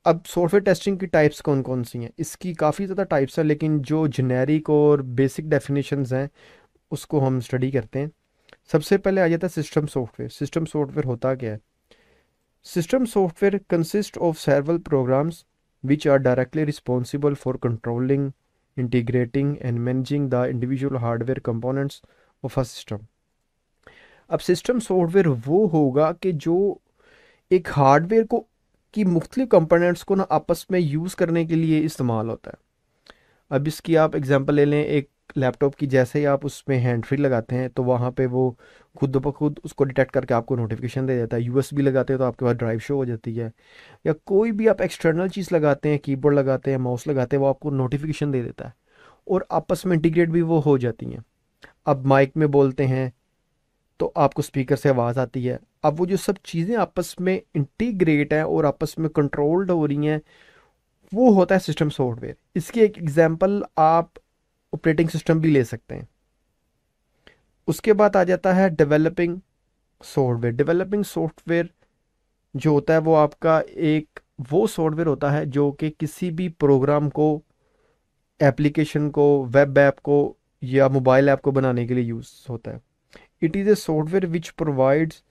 अब software testing की types कौन कौन सी हैं? इसकी काफ़ी ज़्यादा टाइप्स हैं, लेकिन जो जेनेरिक और बेसिक डेफिनेशंस हैं उसको हम स्टडी करते हैं। सबसे पहले आ जाता है सिस्टम सॉफ्टवेयर। सिस्टम सॉफ्टवेयर होता क्या है? System software consists of several programs which are directly responsible for controlling, integrating, and managing the individual hardware components of a system. अब सिस्टम सॉफ्टवेयर वो होगा कि जो एक हार्डवेयर को की मुख्तलिफ कंपोनेंट्स को ना आपस में यूज़ करने के लिए इस्तेमाल होता है। अब इसकी आप एग्जांपल ले लें एक लैपटॉप की। जैसे ही आप उसमें हैंड फ्री लगाते हैं तो वहाँ पे वो खुद ब खुद उसको डिटेक्ट करके आपको नोटिफिकेशन दे देता है। यूएसबी लगाते हैं तो आपके पास ड्राइव शो हो जाती है। या कोई भी आप एक्सटर्नल चीज़ लगाते हैं, कीबोर्ड लगाते हैं, माउस लगाते हैं, वो आपको नोटिफिकेशन दे देता है और आपस में इंटीग्रेट भी वो हो जाती हैं। अब माइक में बोलते हैं तो आपको स्पीकर से आवाज़ आती है। अब वो जो सब चीज़ें आपस में इंटीग्रेट हैं और आपस में कंट्रोल्ड हो रही हैं, वो होता है सिस्टम सॉफ्टवेयर। इसकी एक एग्जांपल आप ऑपरेटिंग सिस्टम भी ले सकते हैं। उसके बाद आ जाता है डेवलपिंग सॉफ्टवेयर। डेवलपिंग सॉफ्टवेयर जो होता है वो आपका एक वो सॉफ्टवेयर होता है जो कि किसी भी प्रोग्राम को, एप्लीकेशन को, वेब ऐप को या मोबाइल ऐप को बनाने के लिए यूज़ होता है। It is a software which provides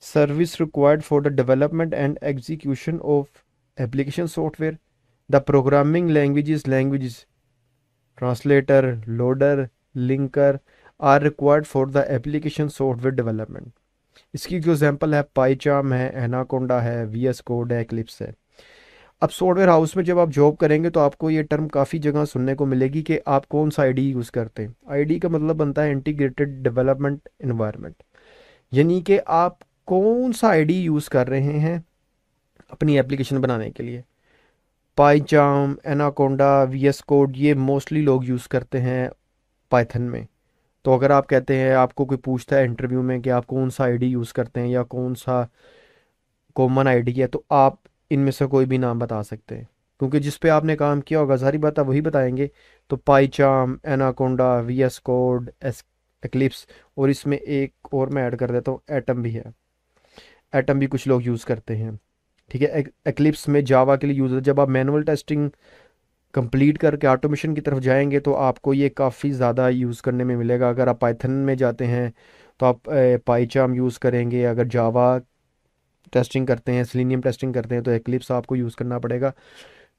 service required for the development and execution of application software. The programming languages translator, loader, linker are required for the application software development. इसकी जो example है PyCharm है, Anaconda है, V S code है, Eclipse है। अब software house में जब आप जॉब करेंगे तो आपको ये टर्म काफ़ी जगह सुनने को मिलेगी कि आप कौन सा आईडी यूज़ करते हैं। आईडी का मतलब बनता है इंटीग्रेटेड डेवलपमेंट एनवायरनमेंट, यानी कि आप कौन सा आईडी यूज़ कर रहे हैं अपनी एप्लीकेशन बनाने के लिए। पाईचार्म, एनाकोंडा, वी एस कोड ये मोस्टली लोग यूज़ करते हैं पाइथन में। तो अगर आप कहते हैं, आपको कोई पूछता है इंटरव्यू में कि आप कौन सा आईडी यूज़ करते हैं या कौन सा कॉमन आईडी है, तो आप इनमें से कोई भी नाम बता सकते हैं, क्योंकि जिस पे आपने काम किया होगा सारी बात आप वही बताएंगे। तो पाईचार्म, anaconda, we S code, eclipse, और इसमें एक और मैं ऐड कर देता हूँ, एटम भी है। एटम भी कुछ लोग यूज़ करते हैं। ठीक है। एक्लिप्स में जावा के लिए यूज़ है। जब आप मैनुअल टेस्टिंग कंप्लीट करके ऑटोमेशन की तरफ जाएंगे तो आपको ये काफ़ी ज़्यादा यूज़ करने में मिलेगा। अगर आप पाइथन में जाते हैं तो आप पाईचार्म यूज़ करेंगे। अगर जावा टेस्टिंग करते हैं, सेलेनियम टेस्टिंग करते हैं, तो एक्लिप्स आपको यूज़ करना पड़ेगा।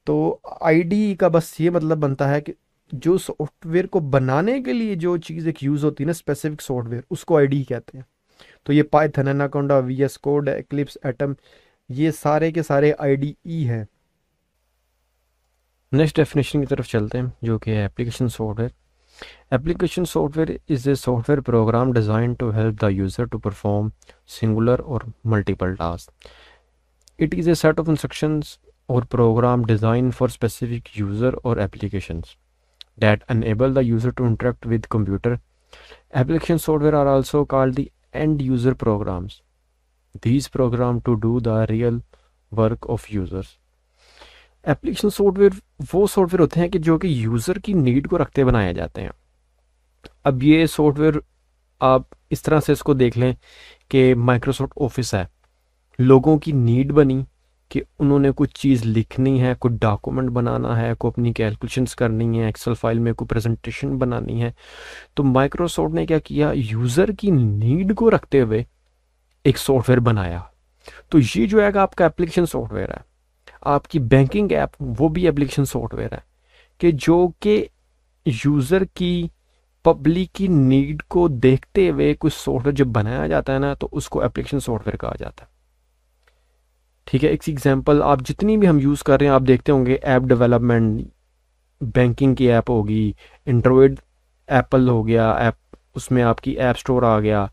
तो आईडी का बस ये मतलब बनता है कि जो सॉफ्टवेयर को बनाने के लिए जो चीज़ एक यूज़ होती है ना, स्पेसिफिक सॉफ्टवेयर, उसको आईडी कहते हैं। तो ये Python, anaconda, we S code, eclipse, atom, ये सारे के सारे आईडीई हैं। नेक्स्ट डेफिनेशन की तरफ चलते हैं जो कि है application software. Application software is a software program design to help the user to perform singular और multiple task. It is a set of instructions or program designed for specific user or applications that enable the user to interact with computer. Application software are also called the end user programs. These programs to do the real work of users. Application software वो software होते हैं कि जो कि user की need को रखते बनाए जाते हैं। अब ये सॉफ्टवेयर आप इस तरह से इसको देख लें कि माइक्रोसॉफ्ट ऑफिस है, लोगों की नीड बनी कि उन्होंने कुछ चीज़ लिखनी है, कुछ डॉक्यूमेंट बनाना है, को अपनी कैलकुलेशंस करनी है, एक्सेल फाइल में कोई प्रेजेंटेशन बनानी है। तो माइक्रोसॉफ्ट ने क्या किया, यूज़र की नीड को रखते हुए एक सॉफ्टवेयर बनाया। तो ये जो है आपका एप्लीकेशन सॉफ्टवेयर है। आपकी बैंकिंग ऐप वो भी एप्लीकेशन सॉफ्टवेयर है कि जो कि यूज़र की, पब्लिक की नीड को देखते हुए कुछ सॉफ्टवेयर जब बनाया जाता है ना, तो उसको एप्लीकेशन सॉफ्टवेयर कहा जाता है। ठीक है। एक एग्जांपल आप जितनी भी हम यूज़ कर रहे हैं, आप देखते होंगे ऐप डेवलपमेंट, बैंकिंग की ऐप होगी, एंड्रॉयड एप्पल हो गया ऐप, उसमें आपकी ऐप स्टोर आ गया।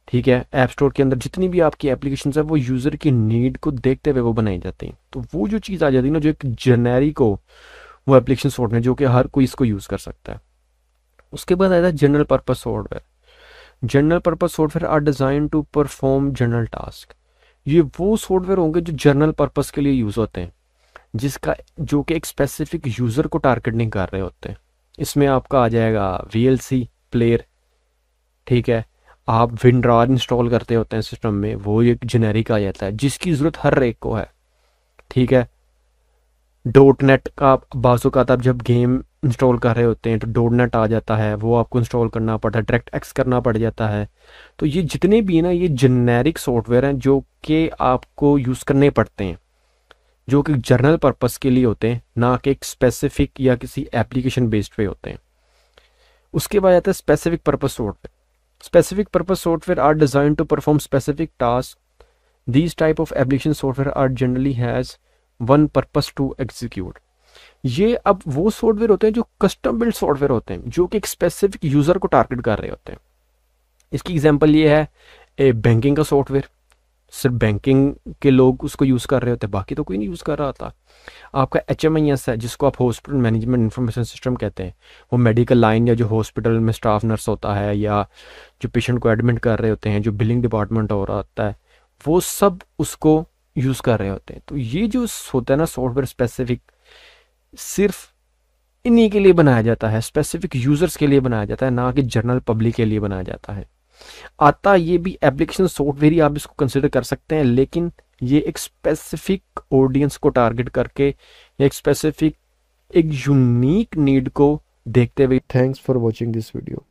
ठीक है। ऐप स्टोर के अंदर जितनी भी आपकी एप्लीकेशन है वो यूज़र की नीड को देखते हुए वो बनाई जाती हैं। तो वो जो चीज़ आ जाती है ना, जो एक जेनेरिक हो, वो एप्लीकेशन सॉफ्टवेयर जो कि हर कोई इसको यूज़ कर सकता है। उसके बाद आता है general purpose software. General purpose software are design to perform general task. ये वो सॉफ्टवेयर होंगे जो जनरल पर्पस के लिए यूज़ होते हैं, जिसका जो कि एक स्पेसिफिक यूज़र को टारगेट नहीं कर रहे होते हैं। इसमें आपका आ जाएगा वीएलसी प्लेयर। ठीक है। आप विंडरार इंस्टॉल करते होते हैं सिस्टम में, वो एक जेनेरिक आ जाता है जिसकी ज़रूरत हर एक को है। ठीक है। डॉट नेट का बाज़-औक़ात आप जब गेम इंस्टॉल कर रहे होते हैं तो डॉट नेट आ जाता है, वो आपको इंस्टॉल करना पड़ता है, डायरेक्ट एक्स करना पड़ जाता है। तो ये जितने भी हैं ना, ये जेनेरिक सॉफ्टवेयर हैं जो कि आपको यूज़ करने पड़ते हैं, जो कि जनरल पर्पस के लिए होते हैं, ना कि एक स्पेसिफिक या किसी एप्लीकेशन बेस्ड पे होते हैं। उसके बाद आता है specific purpose software. Specific purpose software are design to perform specific task. These type of application software are generally has one purpose to execute। ये अब वो सॉफ्टवेयर होते हैं जो कस्टम बिल्ड सॉफ्टवेयर होते हैं, जो कि एक स्पेसिफिक यूजर को टारगेट कर रहे होते हैं। इसकी एग्जांपल ये है ए बैंकिंग का सॉफ्टवेयर, सिर्फ बैंकिंग के लोग उसको यूज़ कर रहे होते हैं, बाकी तो कोई नहीं यूज़ कर रहा था। आपका HMIS है, जिसको आप हॉस्पिटल मैनेजमेंट इंफॉर्मेशन सिस्टम कहते हैं, वो मेडिकल लाइन या जो हॉस्पिटल में स्टाफ नर्स होता है या जो पेशेंट को एडमिट कर रहे होते हैं, जो बिलिंग डिपार्टमेंट हो रहा होता है, वो सब उसको यूज़ कर रहे होते हैं। तो ये जो होता है ना सॉफ्टवेयर स्पेसिफिक, सिर्फ इन्हीं के लिए बनाया जाता है, स्पेसिफिक यूज़र्स के लिए बनाया जाता है, ना कि जनरल पब्लिक के लिए बनाया जाता है। आता ये भी एप्लीकेशन सॉफ्टवेयर ही आप इसको कंसिडर कर सकते हैं, लेकिन ये एक स्पेसिफिक ऑडियंस को टारगेट करके या एक स्पेसिफिक एक यूनिक नीड को देखते हुए। Thanks for watching this video.